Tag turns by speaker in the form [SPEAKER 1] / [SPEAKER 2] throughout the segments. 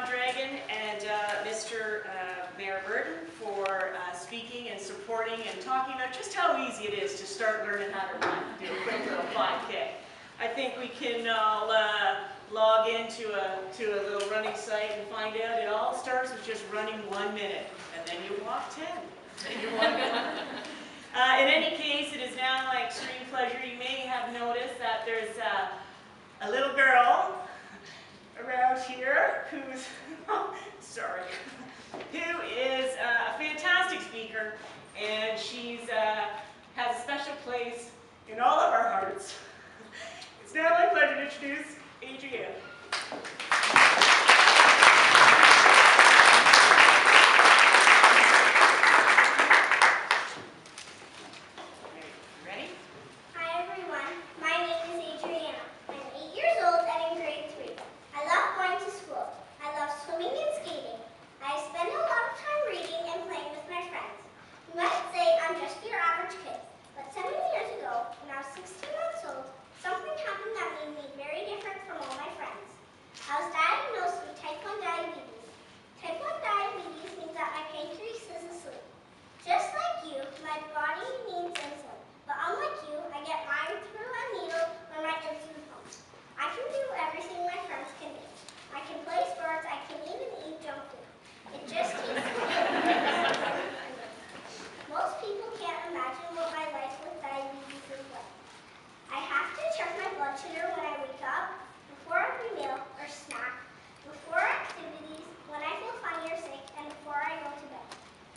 [SPEAKER 1] Dragon and Mr. Mayor Burton for speaking and supporting and talking about just how easy it is to start learning how to run, do a quick little 5K. I think we can all log into a little running site and find out it all starts with just running 1 minute, and then you walk 10, then you walk 100. In any case, it is now my extreme pleasure. You may have noticed that there's a little girl around here who's, sorry, who is a fantastic speaker, and she's has a special place in all of our hearts. It's now my pleasure to introduce Adriana. Ready?
[SPEAKER 2] Hi everyone, my name is Adriana. I'm 8 years old and in grade 3. I love going to school. I love swimming and skating. I spend a lot of time reading and playing with my friends. You might say I'm just your average kid, but 7 years ago, when I was 16 months old, something happened that made me very different from all my friends. I was diagnosed with type 1 diabetes. Type 1 diabetes means that my pancreas is asleep. Just like you, my body needs insulin, but unlike you, I get mine through a needle or my insulin pump. I can do everything my friends can do. I can play sports, I can even eat junk food. It just takes me. Most people can't imagine what my life with diabetes is like. I have to check my blood sugar when I wake up, before every meal or snack, before activities, when I feel funny or sick, and before I go to bed.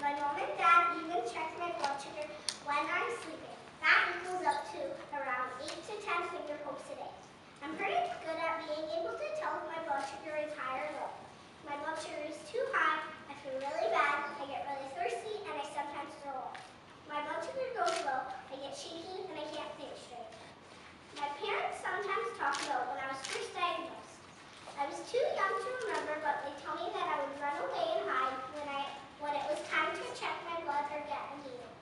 [SPEAKER 2] My mom and dad even check my blood sugar when I'm sleeping. That equals up to around 8 to 10 finger pokes a day. I'm pretty good at being able to tell if my blood sugar is high or low. If my blood sugar is too high, I feel really bad, I get really thirsty, and I sometimes throw up. If my blood sugar goes low, I get shaky and I can't think straight. My parents sometimes talk about when I was first diagnosed. I was too young to remember, but they told me that I would run away and hide when it was time to check my blood or get a needle.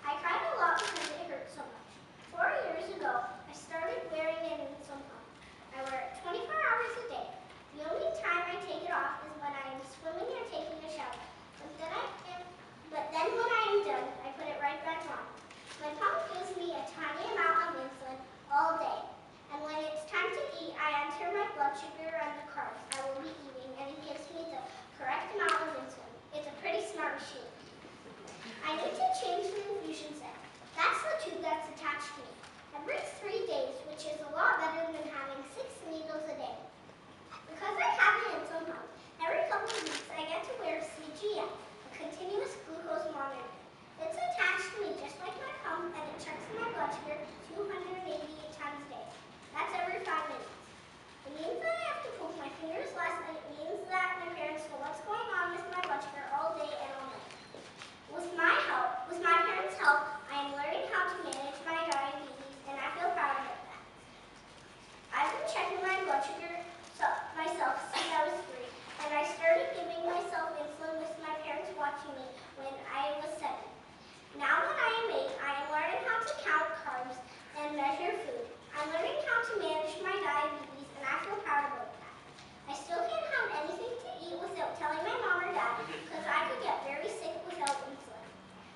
[SPEAKER 2] I cried a lot because it hurt so much. 4 years ago, I started wearing an insulin pump. I wear it 24 hours a day. The only time I take it off is when I am swimming or taking a shower. But then when I am done, I put it right back on. My pump gives me a tiny amount of insulin all day. And when it's time to eat, I enter my blood sugar and the carbs I will be eating, and it gives me the correct amount of insulin. It's a pretty smart machine. I need to change the infusion set. That's the tube that's attached to me. Every 3 days, which is a lot better than having 6 needles a day. Because I have an insulin pump, every couple of weeks I get to wear a CGM, a continuous glucose monitor. It's attached to me just like my pump, and it checks my blood sugar 288 times a day. That's every 5 minutes. It means that I have to poke my fingers less, and it means that my parents know what's going on with my blood sugar all day and all night. With my parents' help, I am learning how to manage my diabetes, and I feel proud of that. I've been checking my blood sugar myself since I was 3, and I started giving myself insulin with my parents watching me when I was 7. Now that I am 8, I am learning how to count carbs and measure food. I'm learning how to manage my diabetes, and I feel proud about that. I still can't have anything to eat without telling my mom or dad, because I could get very sick without insulin.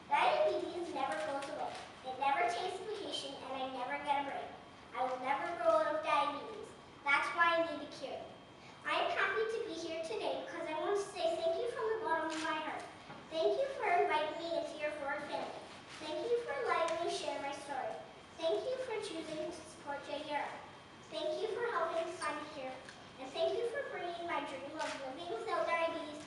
[SPEAKER 2] Diabetes never goes away. It never takes vacation, and I never get a break. I will never grow out of diabetes. That's why I need a cure. I am happy to be here today because I want to say thank you from the bottom of my heart. Thank you for inviting me into your foreign family. Thank you for letting me share my story. Thank you for choosing to support JRF. Thank you for helping us find a cure. And thank you for bringing my dream of living without diabetes